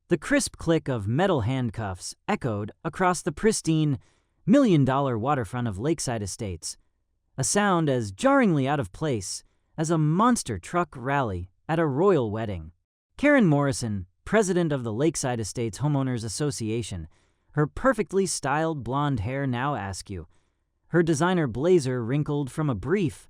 The crisp click of metal handcuffs echoed across the pristine, million-dollar waterfront of Lakeside Estates, a sound as jarringly out of place as a monster truck rally at a royal wedding. Karen Morrison, president of the Lakeside Estates Homeowners Association, her perfectly styled blonde hair now askew, her designer blazer wrinkled from a brief,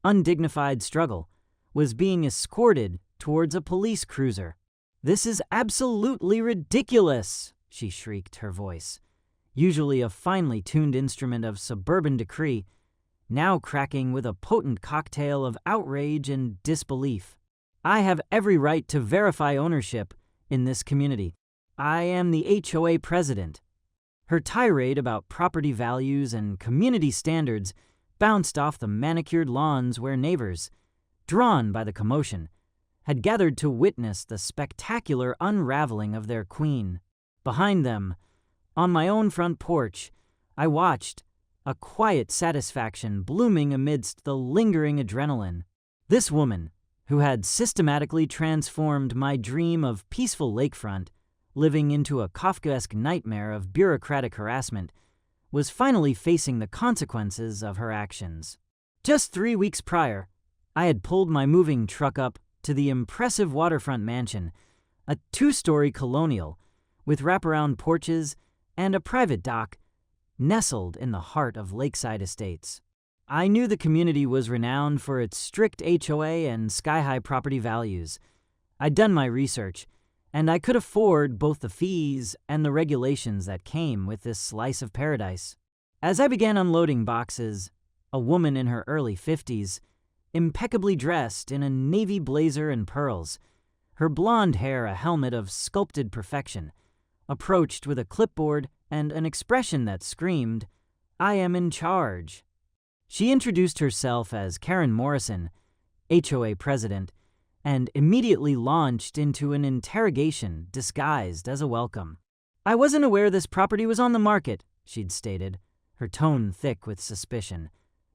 undignified struggle, was being escorted towards a police cruiser. "This is absolutely ridiculous," she shrieked, her voice, usually a finely tuned instrument of suburban decree, now cracking with a potent cocktail of outrage and disbelief. "I have every right to verify ownership in this community. I am the HOA president." Her tirade about property values and community standards bounced off the manicured lawns where neighbors, drawn by the commotion, had gathered to witness the spectacular unraveling of their queen. Behind them, on my own front porch, I watched, a quiet satisfaction blooming amidst the lingering adrenaline. This woman, who had systematically transformed my dream of peaceful lakefront, living into a Kafkaesque nightmare of bureaucratic harassment, was finally facing the consequences of her actions. Just 3 weeks prior, I had pulled my moving truck up to the impressive waterfront mansion, a 2-story colonial with wraparound porches and a private dock nestled in the heart of Lakeside Estates. I knew the community was renowned for its strict HOA and sky-high property values. I'd done my research, and I could afford both the fees and the regulations that came with this slice of paradise. As I began unloading boxes, a woman in her early 50s, impeccably dressed in a navy blazer and pearls, her blonde hair a helmet of sculpted perfection, approached with a clipboard and an expression that screamed, "I am in charge." She introduced herself as Karen Morrison, HOA president, and immediately launched into an interrogation disguised as a welcome. "I wasn't aware this property was on the market," she'd stated, her tone thick with suspicion,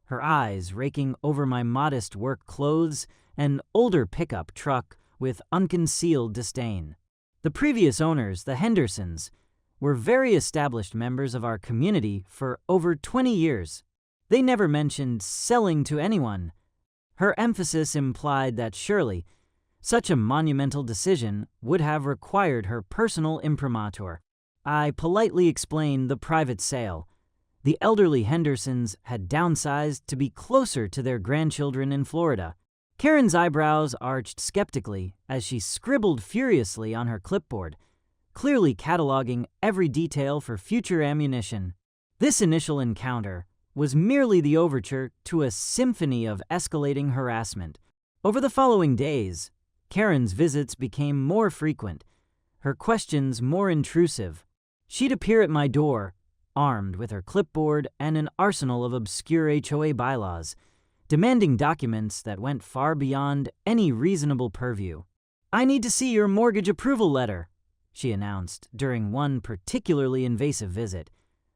her eyes raking over my modest work clothes and older pickup truck with unconcealed disdain. The previous owners, the Hendersons, were very established members of our community for over 20 years. They never mentioned selling to anyone. Her emphasis implied that surely such a monumental decision would have required her personal imprimatur. I politely explained the private sale. The elderly Hendersons had downsized to be closer to their grandchildren in Florida. Karen's eyebrows arched skeptically as she scribbled furiously on her clipboard, clearly cataloging every detail for future ammunition. This initial encounter was merely the overture to a symphony of escalating harassment. Over the following days, Karen's visits became more frequent, her questions more intrusive. She'd appear at my door, armed with her clipboard and an arsenal of obscure HOA bylaws, demanding documents that went far beyond any reasonable purview. "I need to see your mortgage approval letter," she announced during one particularly invasive visit,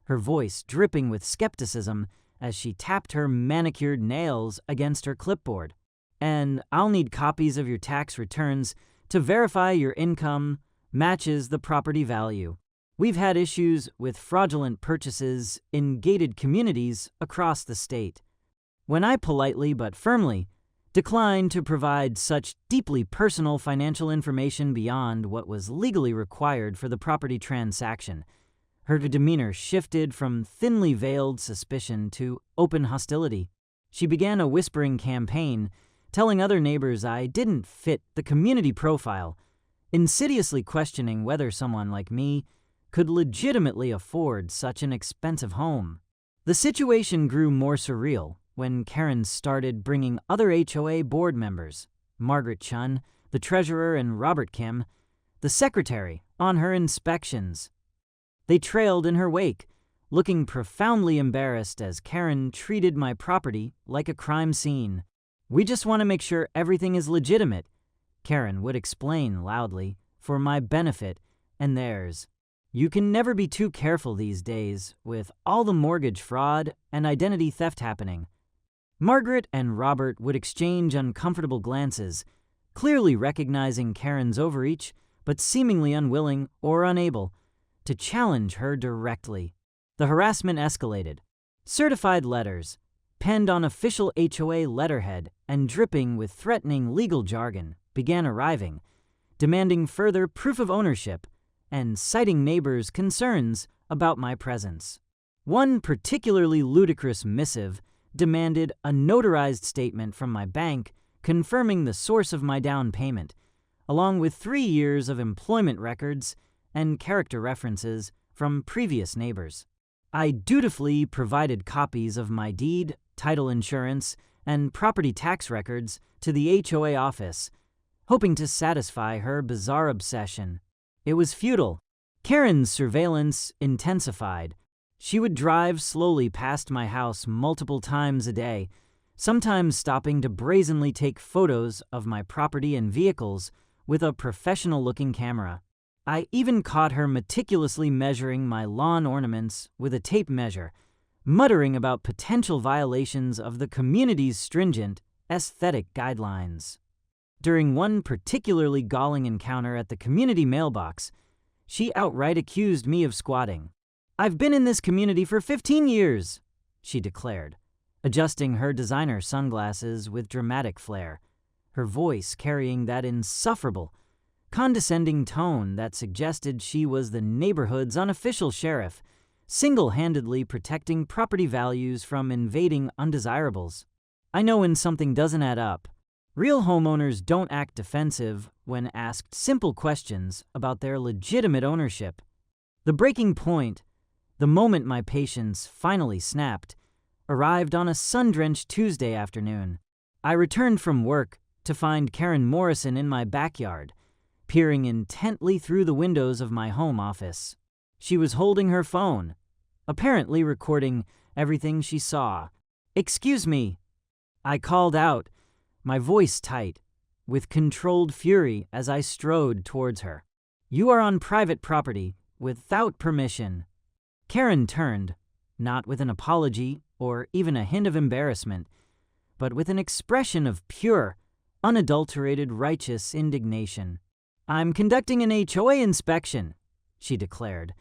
her voice dripping with skepticism as she tapped her manicured nails against her clipboard. "And I'll need copies of your tax returns to verify your income matches the property value. We've had issues with fraudulent purchases in gated communities across the state." When I politely but firmly declined to provide such deeply personal financial information beyond what was legally required for the property transaction, her demeanor shifted from thinly veiled suspicion to open hostility. She began a whispering campaign, telling other neighbors I didn't fit the community profile, insidiously questioning whether someone like me could legitimately afford such an expensive home. The situation grew more surreal when Karen started bringing other HOA board members, Margaret Chun, the treasurer, and Robert Kim, the secretary, on her inspections. They trailed in her wake, looking profoundly embarrassed as Karen treated my property like a crime scene. "We just want to make sure everything is legitimate," Karen would explain loudly, for my benefit and theirs. "You can never be too careful these days with all the mortgage fraud and identity theft happening." Margaret and Robert would exchange uncomfortable glances, clearly recognizing Karen's overreach, but seemingly unwilling or unable to challenge her directly. The harassment escalated. Certified letters, penned on official HOA letterhead and dripping with threatening legal jargon, began arriving, demanding further proof of ownership and citing neighbors' concerns about my presence. One particularly ludicrous missive demanded a notarized statement from my bank confirming the source of my down payment, along with 3 years of employment records and character references from previous neighbors. I dutifully provided copies of my deed, title insurance, and property tax records to the HOA office, hoping to satisfy her bizarre obsession. It was futile. Karen's surveillance intensified. She would drive slowly past my house multiple times a day, sometimes stopping to brazenly take photos of my property and vehicles with a professional-looking camera. I even caught her meticulously measuring my lawn ornaments with a tape measure, muttering about potential violations of the community's stringent aesthetic guidelines. During one particularly galling encounter at the community mailbox, she outright accused me of squatting. "I've been in this community for 15 years, she declared, adjusting her designer sunglasses with dramatic flair, her voice carrying that insufferable, condescending tone that suggested she was the neighborhood's unofficial sheriff, single-handedly protecting property values from invading undesirables. I know when something doesn't add up. Real homeowners don't act defensive when asked simple questions about their legitimate ownership. The breaking point, the moment my patience finally snapped, arrived on a sun-drenched Tuesday afternoon. I returned from work to find Karen Morrison in my backyard, peering intently through the windows of my home office. She was holding her phone, apparently recording everything she saw. "Excuse me," I called out, my voice tight, with controlled fury as I strode towards her. "You are on private property, without permission." Karen turned, not with an apology or even a hint of embarrassment, but with an expression of pure, unadulterated righteous indignation. "I'm conducting an HOA inspection," she declared,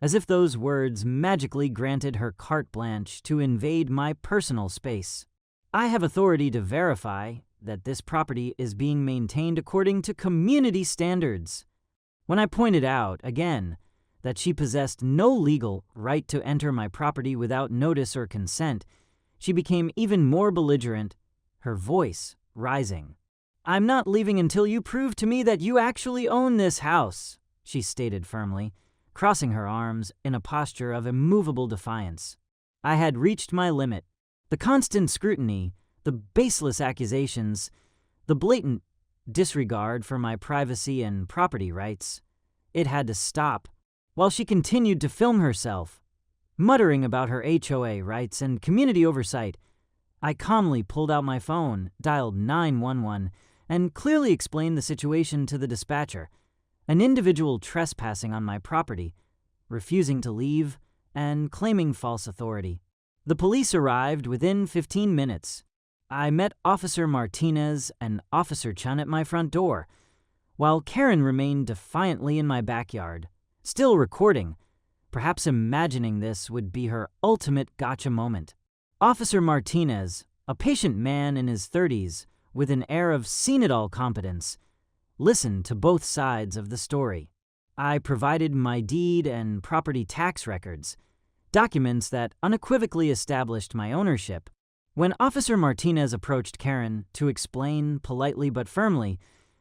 as if those words magically granted her carte blanche to invade my personal space. "I have authority to verify that this property is being maintained according to community standards." When I pointed out, again, that she possessed no legal right to enter my property without notice or consent, she became even more belligerent, her voice rising. "I'm not leaving until you prove to me that you actually own this house," she stated firmly, crossing her arms in a posture of immovable defiance. I had reached my limit. The constant scrutiny, the baseless accusations, the blatant disregard for my privacy and property rights. It had to stop. While she continued to film herself, muttering about her HOA rights and community oversight, I calmly pulled out my phone, dialed 911, and clearly explained the situation to the dispatcher, an individual trespassing on my property, refusing to leave, and claiming false authority. The police arrived within 15 minutes. I met Officer Martinez and Officer Chun at my front door, while Karen remained defiantly in my backyard, still recording, perhaps imagining this would be her ultimate gotcha moment. Officer Martinez, a patient man in his 30s with an air of seen-it-all competence, listened to both sides of the story. I provided my deed and property tax records, documents that unequivocally established my ownership. When Officer Martinez approached Karen to explain, politely but firmly,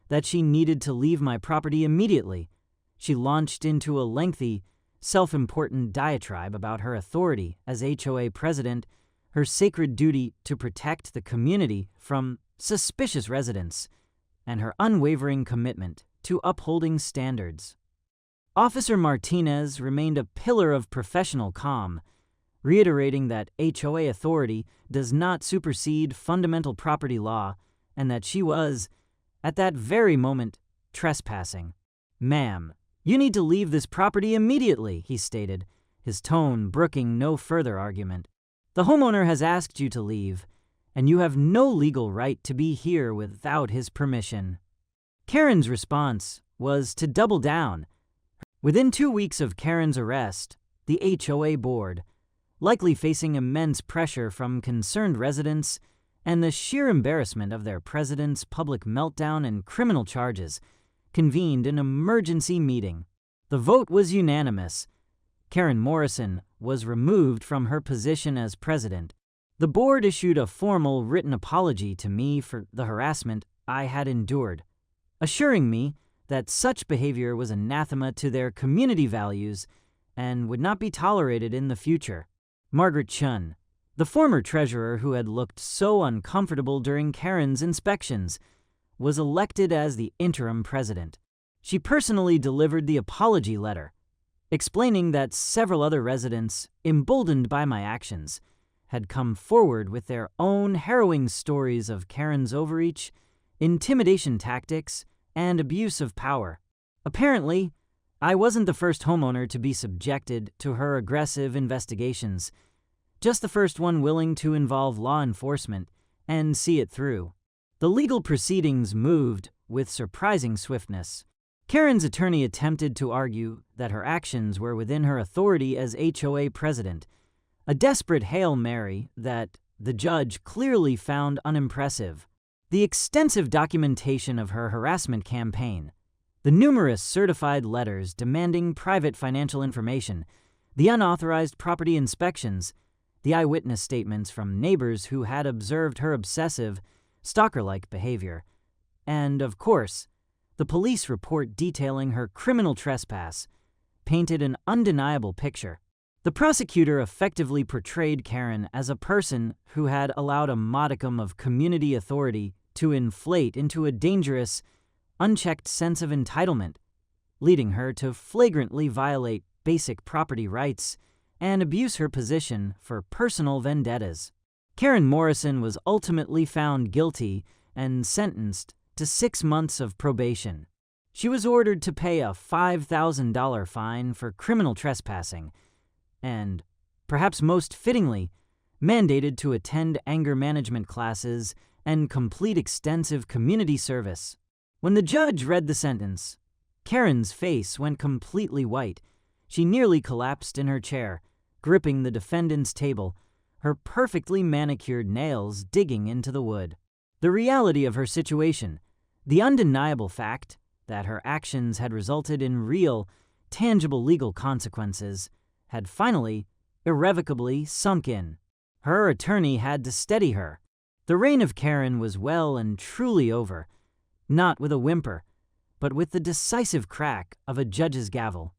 that she needed to leave my property immediately, she launched into a lengthy, self-important diatribe about her authority as HOA president, her sacred duty to protect the community from suspicious residents, and her unwavering commitment to upholding standards. Officer Martinez remained a pillar of professional calm, reiterating that HOA authority does not supersede fundamental property law and that she was, at that very moment, trespassing. "Ma'am, you need to leave this property immediately," he stated, his tone brooking no further argument. "The homeowner has asked you to leave, and you have no legal right to be here without his permission." Karen's response, was to double down. Within 2 weeks of Karen's arrest, the HOA board, likely facing immense pressure from concerned residents and the sheer embarrassment of their president's public meltdown and criminal charges, convened an emergency meeting. The vote was unanimous. Karen Morrison was removed from her position as president. The board issued a formal written apology to me for the harassment I had endured, assuring me that such behavior was anathema to their community values and would not be tolerated in the future. Margaret Chun, the former treasurer who had looked so uncomfortable during Karen's inspections, was elected as the interim president. She personally delivered the apology letter, explaining that several other residents, emboldened by my actions, had come forward with their own harrowing stories of Karen's overreach, intimidation tactics, and abuse of power. Apparently, I wasn't the first homeowner to be subjected to her aggressive investigations, just the first one willing to involve law enforcement and see it through. The legal proceedings moved with surprising swiftness. Karen's attorney attempted to argue that her actions were within her authority as HOA president, a desperate Hail Mary that the judge clearly found unimpressive. The extensive documentation of her harassment campaign, the numerous certified letters demanding private financial information, the unauthorized property inspections, the eyewitness statements from neighbors who had observed her obsessive, stalker-like behavior, and, of course, the police report detailing her criminal trespass, painted an undeniable picture. The prosecutor effectively portrayed Karen as a person who had allowed a modicum of community authority to inflate into a dangerous, unchecked sense of entitlement, leading her to flagrantly violate basic property rights and abuse her position for personal vendettas. Karen Morrison was ultimately found guilty and sentenced to 6 months of probation. She was ordered to pay a $5,000 fine for criminal trespassing and, perhaps most fittingly, mandated to attend anger management classes and complete extensive community service. When the judge read the sentence, Karen's face went completely white. She nearly collapsed in her chair, gripping the defendant's table, her perfectly manicured nails digging into the wood. The reality of her situation, the undeniable fact that her actions had resulted in real, tangible legal consequences, had finally, irrevocably sunk in. Her attorney had to steady her. The reign of Karen was well and truly over, not with a whimper, but with the decisive crack of a judge's gavel.